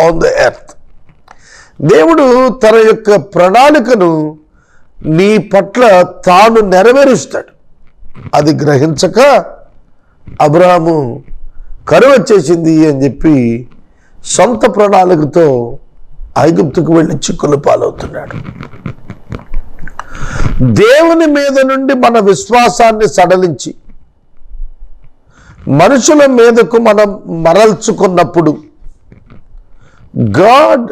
On the earth. దేవుడు తన యొక్క ప్రణాళికను నీ పట్ల తాను నెరవేరుస్తాడు. అది గ్రహించక అబ్రహాము కరువు వచ్చేసింది అని చెప్పి సొంత ప్రణాళికతో ఐగుప్తుకు వెళ్ళి చిక్కులు పాలవుతున్నాడు. దేవుని మీద నుండి మన విశ్వాసాన్ని సడలించి మనుషుల మీదకు మనం మరల్చుకున్నప్పుడు God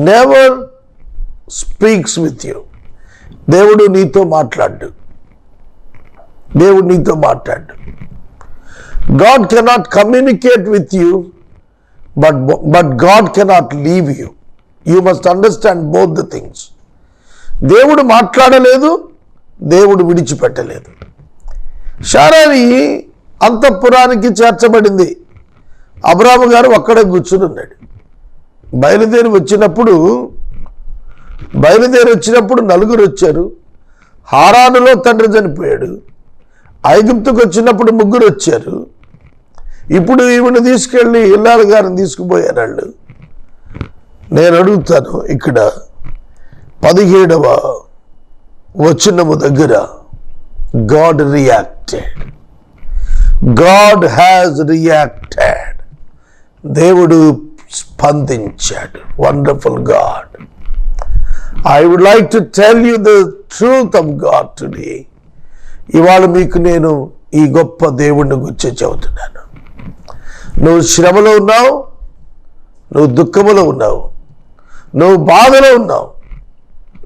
never speaks with you. దేవుడు నీతో మాట్లాడు. దేవుడు నీతో మాట్లాడు. God cannot communicate with you, but God cannot leave you. You must understand both the things. దేవుడు మాట్లాడలేదు, దేవుడు విడిచిపెట్టలేదు. శారాయి అంతఃపురానికి చేర్చబడింది. అబ్రాహాము గారు అక్కడే కూర్చుని ఉన్నాడు. బయలుదేరి వచ్చినప్పుడు నలుగురు వచ్చారు. హారానులో తండ్రి చనిపోయాడు. ఐగుప్తుకు వచ్చినప్పుడు ముగ్గురు వచ్చారు. ఇప్పుడు ఈవిని తీసుకెళ్ళి ఇల్లాల గారిని తీసుకుపోయారు వాళ్ళు. నేను అడుగుతాను, ఇక్కడ 17వ వచనము దగ్గర God reacted. God has reacted. దేవుడు స్పందించాడు. Wonderful God. I would like to tell you the truth of God today. ఇవాళ మీకు నేను ఈ గొప్ప దేవుడిని గురించి చెబుతున్నాను. నువ్వు శ్రమలో ఉన్నావు, నువ్వు దుఃఖములో ఉన్నావు, నువ్వు బాధలో ఉన్నావు.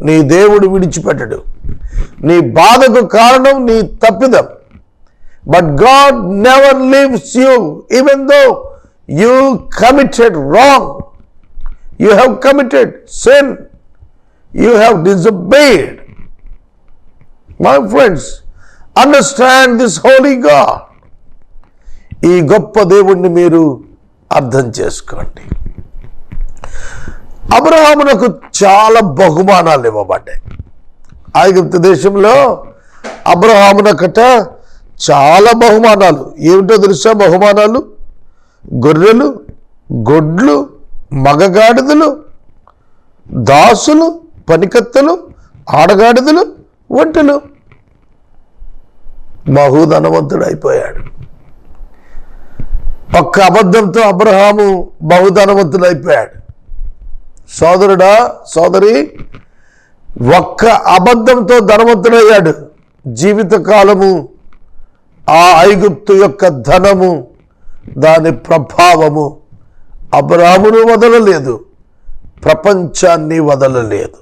నీ దేవుడు విడిచిపెట్టడు. నీ బాధకు కారణం నీ తప్పిదం. But God never leaves you even though you committed wrong. You have committed sin. You have disobeyed. My friends, understand this holy God. ఈ గొప్ప దేవుణ్ణి మీరు అర్థం చేసుకోండి. అబ్రహామునకు చాలా బహుమానాలు ఇవ్వబడ్డాయి. ఐగుప్తు దేశంలో అబ్రహామునకట చాలా బహుమానాలు. ఏమిటో తెలుసా బహుమానాలు? గొర్రెలు, గొడ్లు, మగగాడిదలు, దాసులు, పనికత్తెలు, ఆడగాడిదలు, ఒంటెలు. బహుధనవంతుడు అయిపోయాడు. ఒక్క అబద్ధంతో అబ్రహాము బహుధనవంతుడు అయిపోయాడు. సోదరుడా, సోదరి, ఒక్క అబద్ధంతో ధనవంతుడయ్యాడు. జీవితకాలము ఆ ఐగుప్తు యొక్క ధనము, దాని ప్రభావము అబ్రహామును వదలలేదు, ప్రపంచాన్ని వదలలేదు,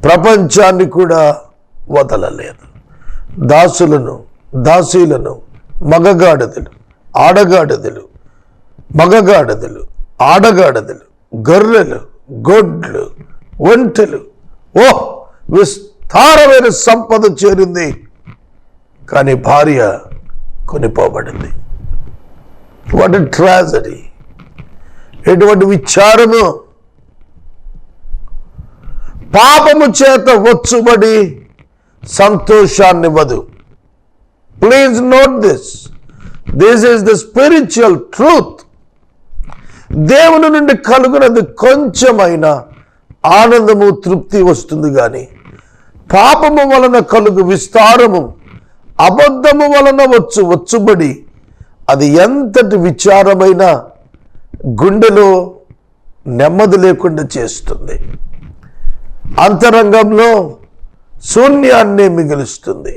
ప్రపంచాన్ని కూడా వదలలేదు. దాసులను, దాసీలను, మగగాడిదలు, ఆడగాడిదలు, మగగాడిదలు, ఆడగాడిదలు, గొర్రెలు, గొడ్లు, ఒంటెలు, విస్తారమైన సంపద చేరింది. కానీ భార్య కొనిపోబడింది. What tragedy! ఎటువంటి విచారము! పాపము చేత వచ్చుబడి సంతోషాన్నివ్వదు. Please note this. This is the spiritual truth. దేవుని నుండి కలుగునది కొంచెమైన ఆనందము, తృప్తి వస్తుంది. కానీ పాపము వలన కలుగు విస్తారము, అబద్ధము వలన వచ్చుబడి అది ఎంతటి విచారమైన గుండెలో నెమ్మది లేకుండా చేస్తుంది. అంతరంగంలో శూన్యాన్ని మిగులుస్తుంది.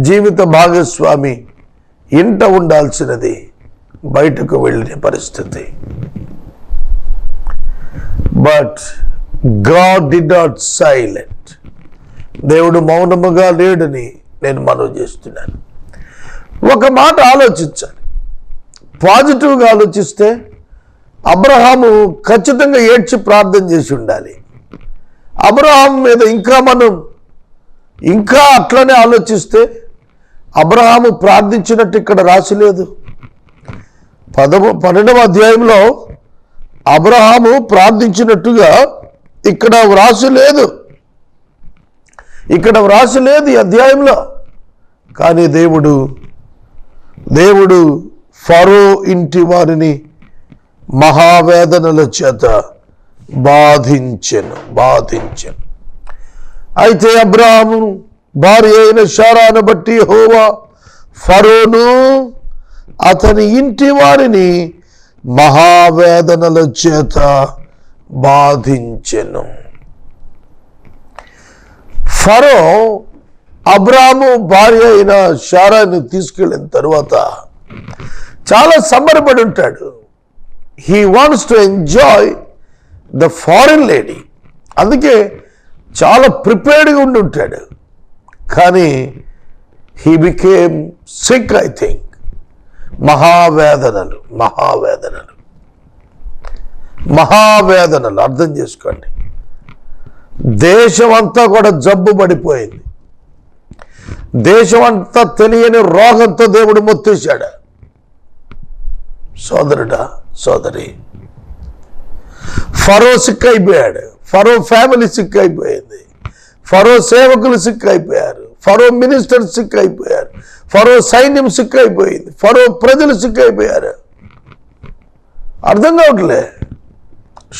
జీవిత భాగస్వామి ఇంట ఉండాల్సినది బయటకు వెళ్ళిన పరిస్థితి. But God did not silent. దేవుడు మౌనముగా లేడని నేను మనవి చేస్తున్నాను. ఒక మాట ఆలోచించాలి. పాజిటివ్గా ఆలోచిస్తే అబ్రహాము ఖచ్చితంగా ఏడ్చి ప్రార్థన చేసి ఉండాలి. అబ్రహాం మీద ఇంకా అట్లనే ఆలోచిస్తే అబ్రహాము ప్రార్థించినట్టు ఇక్కడ రాసిలేదు. 12వ అధ్యాయంలో అబ్రహాము ప్రార్థించినట్టుగా ఇక్కడ వ్రాసలేదు. ఈ అధ్యాయంలో. కానీ దేవుడు ఫరో ఇంటి వారిని మహావేదనల చేత బాధించెను. అయితే అబ్రాహాము భార్య అయిన శారాను బట్టి యెహోవా ఫరోను అతని ఇంటి వారిని మహావేదనల చేత బాధించెను. ఫరో అబ్రాహాము భార్య అయిన శారాను తీసుకెళ్ళిన తరువాత చాలా సంబరపడి ఉంటాడు. He wants to enjoy the foreign lady. అందుకే చాలా ప్రిపేర్డ్గా ఉండి ఉంటాడు. కానీ he became sick. I think మహావేదనలు అర్థం చేసుకోండి. దేశం అంతా కూడా జబ్బు పడిపోయింది. దేశం అంతా తెలియని రోగంతో దేవుడు మొత్తేశాడు. సోదరుడా, సోదరి, ఫరో సిక్ అయిపోయాడు. ఫరో ఫ్యామిలీ సిక్ అయిపోయింది. ఫరో సేవకులు సిక్ అయిపోయారు. ఫరో మినిస్టర్ సిక్ అయిపోయారు. ఫరో సైన్యం సిక్ అయిపోయింది. ఫరో ప్రజలు సిక్ అయిపోయారు. అర్థం కావట్లే.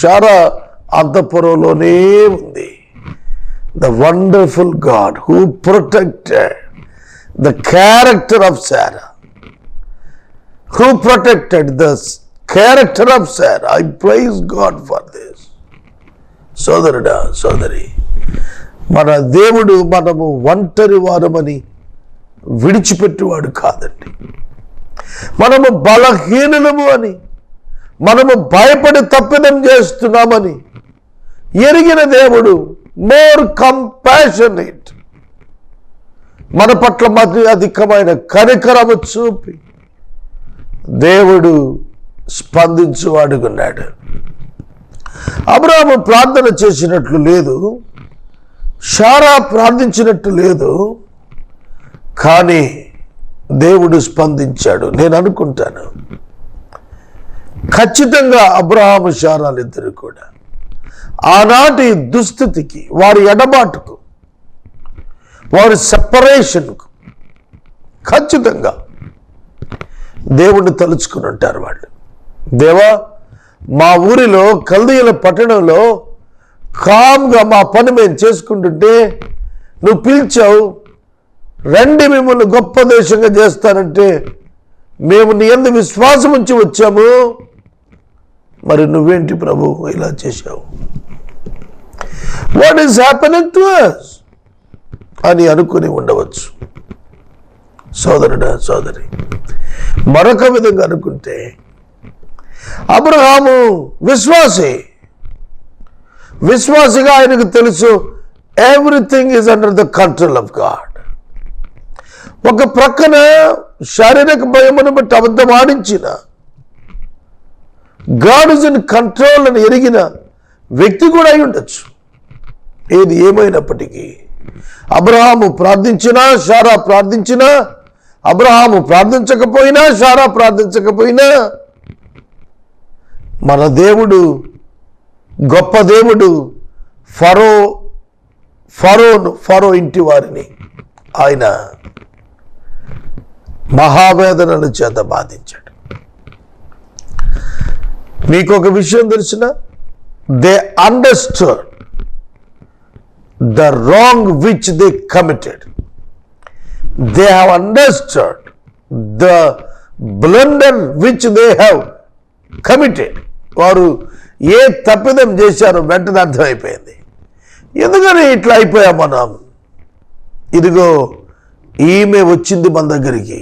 శారా అంతఃపురంలోనే ఉంది. The wonderful God who protected the character of Sarah, who protected the character of Sarah. I praise God for this. సోదరుడా, సోదరి, మన దేవుడు మనము ఒంటరి వారమని విడిచిపెట్టేవాడు కాదండి. మనము బలహీనులము అని, మనము భయపడి తప్పిదం చేస్తున్నామని ఎరిగిన దేవుడు మోర్ కంపాషనేట్, మన పట్ల మరి అధికమైన కనికరము చూపి దేవుడు స్పందించువాడుకున్నాడు. అబ్రాహాము ప్రార్థన చేసినట్లు లేదు, శారా ప్రార్థించినట్టు లేదు, కానీ దేవుడు స్పందించాడు. నేను అనుకుంటాను ఖచ్చితంగా అబ్రాహాము శారాలిద్దరు కూడా ఆనాటి దుస్థితికి, వారి ఎడబాటుకు, వారి సెపరేషన్కు ఖచ్చితంగా దేవుణ్ణి తలుచుకుని ఉంటారు వాళ్ళు. దేవా, మా ఊరిలో కల్దీయుల పట్టణంలో కామ్గా మా పని మేము చేసుకుంటుంటే నువ్వు పిలిచావు, రండి మిమ్మల్ని గొప్ప దేశంగా చేస్తానంటే మేము నీ యందు విశ్వాసం ఉంచి వచ్చాము, మరి నువ్వేంటి ప్రభు ఇలా చేశావు? What is happening to us అని అనుకుని ఉండవచ్చు. సోదరుడా, సోదరి, మరొక విధంగా అనుకుంటే అబ్రహాము విశ్వాసిగా ఆయనకు తెలుసు everything is under the control of God. ఒక ప్రక్కన శారీరక భయమును బట్టి అబద్ధం ఆడించిన గాడ్ ఇస్ ఇన్ కంట్రోల్ అని ఎరిగిన వ్యక్తి కూడా అయి ఉండొచ్చు. ఏది ఏమైనప్పటికీ అబ్రహాము ప్రార్థించినా, శారా ప్రార్థించినా, అబ్రహాము ప్రార్థించకపోయినా, శారా ప్రార్థించకపోయినా, మన దేవుడు గొప్ప దేవుడు ఫరో ఇంటి వారిని ఆయన మహావేదనల చేత బాధించాడు. మీకు ఒక విషయం తెలిసిన, they understood the wrong which they committed. They have understood the blunder which they have committed. వారు ఏ తప్పిదం చేశారో వెంటనే అర్థమైపోయింది. ఎందుకని ఇట్లా అయిపోయాం మనం? ఇదిగో ఈమె వచ్చింది మన దగ్గరికి,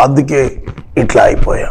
అందుకే ఇట్లా అయిపోయాం.